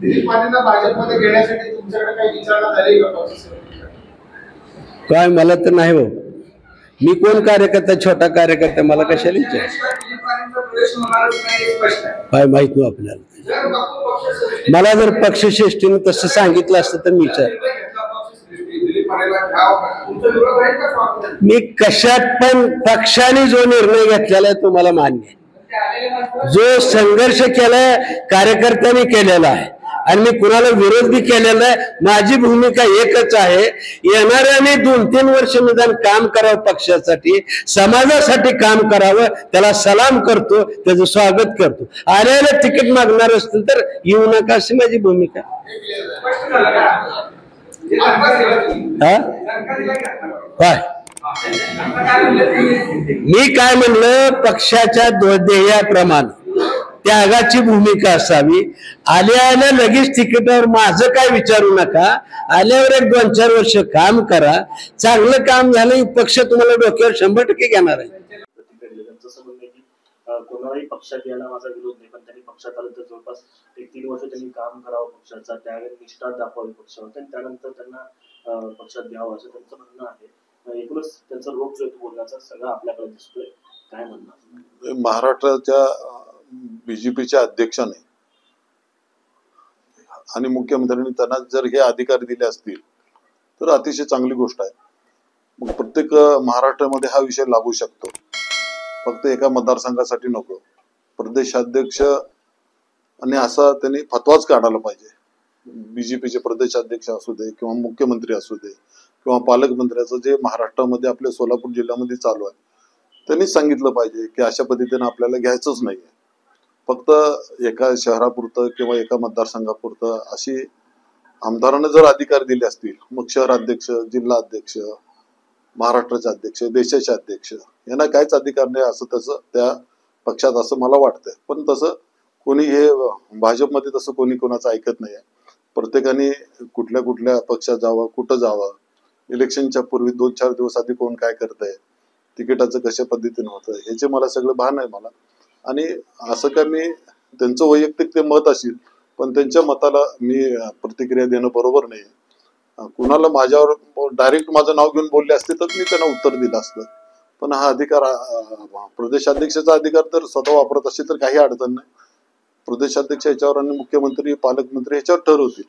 दिलीप मानेंना भाजपमध्ये घेण्यासाठी तुमच्याकडे काही विचारणा झाली का पक्षासमितीकडे? काय मला तर नाही भाऊ, मी कोण कार्यकर्ता, छोटा कार्यकर्ता, मला कशाला विचार दिलीप मानेंचा प्रवेश होणारच नाही हे स्पष्ट आहे. काय माहित नाही आपल्याला. जर बापू पक्षश्रेष्ठी मला जर पक्षश्रेष्ठीने तसं सांगितलं असतं तर मी विचार दिलीप मानेला घ्यावं का? तुमचा विरोध आहे का स्वागत? मी कशात पण पक्षाने जो निर्णय घेतलेला आहे तो मला मान्य आहे. जो संघर्ष केलाय कार्यकर्त्यांनी केलेला आहे आणि मी कुणाला विरोध बी केलेला आहे. माझी भूमिका एकच आहे, येणाऱ्याने 2-3 वर्ष निदान काम करावं, पक्षासाठी समाजासाठी काम करावं, त्याला सलाम करतो, त्याचं स्वागत करतो. आल्याला तिकीट मागणार असतील तर येऊ नका अशी माझी भूमिका. हा काय मी काय म्हणलं, पक्षाच्या ध्येयाप्रमाणे त्यागाची भूमिका असावी. आल्या लगेच तिकीटावर माझं काय विचारू नका. आल्यावर 1-2-4 वर्ष काम करा, चांगलं काम झालं पक्ष तुम्हाला डोक्यावर 100% घेणार आहे. कोणालाही पक्षात यायला माझा विरोध नाही, पण त्यांनी पक्षात आलं तर जवळपास 1-3 वर्ष त्यांनी काम करावं पक्षाचा, त्याग निष्ठा दाखवावी पक्षावर, आणि त्यानंतर त्यांना पक्षात घ्यावं असं त्यांचं म्हणणं आहे. एकूणच त्यांचा रोग जो बोलण्याचा सगळं आपल्याकडे दिसतोय. काय म्हणणं? महाराष्ट्राच्या बीजेपीच्या अध्यक्षाने आणि मुख्यमंत्र्यांनी त्यांना जर हे अधिकार दिले असतील तर अतिशय चांगली गोष्ट आहे. मग प्रत्येक महाराष्ट्रामध्ये हा विषय लागू शकतो, फक्त एका मतदारसंघासाठी नको. प्रदेशाध्यक्ष आणि असा त्यांनी फतवाच काढायला पाहिजे. बीजेपीचे प्रदेशाध्यक्ष असू दे किंवा मुख्यमंत्री असू दे किंवा पालकमंत्र्याचं जे महाराष्ट्रामध्ये आपल्या सोलापूर जिल्ह्यामध्ये चालू आहे, त्यांनी सांगितलं पाहिजे की अशा पद्धतीने आपल्याला घ्यायचंच नाहीये. फक्त एका शहरापुरतं किंवा एका मतदारसंघापुरतं अशी आमदारांना जर अधिकार दिले असतील, मग शहराध्यक्ष, जिल्हा अध्यक्ष, महाराष्ट्राचे अध्यक्ष, देशाचे अध्यक्ष यांना काहीच अधिकार नाही असं तसं त्या पक्षात असं मला वाटतंय. पण तसं कोणी हे भाजपमध्ये तसं कोणी कोणाचं ऐकत नाहीये. प्रत्येकाने कुठल्या कुठल्या पक्षात जावं, कुठं जावं, इलेक्शनच्या पूर्वी 2-4 दिवस आधी कोण काय करतंय, तिकिटाचं कशा पद्धतीने होतं ह्याचे मला सगळं भान आहे मला. आणि असं काय मी त्यांचं वैयक्तिक ते मत असेल, पण त्यांच्या मताला मी प्रतिक्रिया देणं बरोबर नाही. कुणाला माझ्यावर डायरेक्ट माझं नाव घेऊन बोलले असते तर मी त्यांना उत्तर दिलं असतं. पण हा अधिकार प्रदेशाध्यक्षाचा अधिकार तर स्वतः वापरत असते तर काही अडचण नाही. प्रदेशाध्यक्ष याच्यावर आणि मुख्यमंत्री, पालकमंत्री याच्यावर ठरवतील.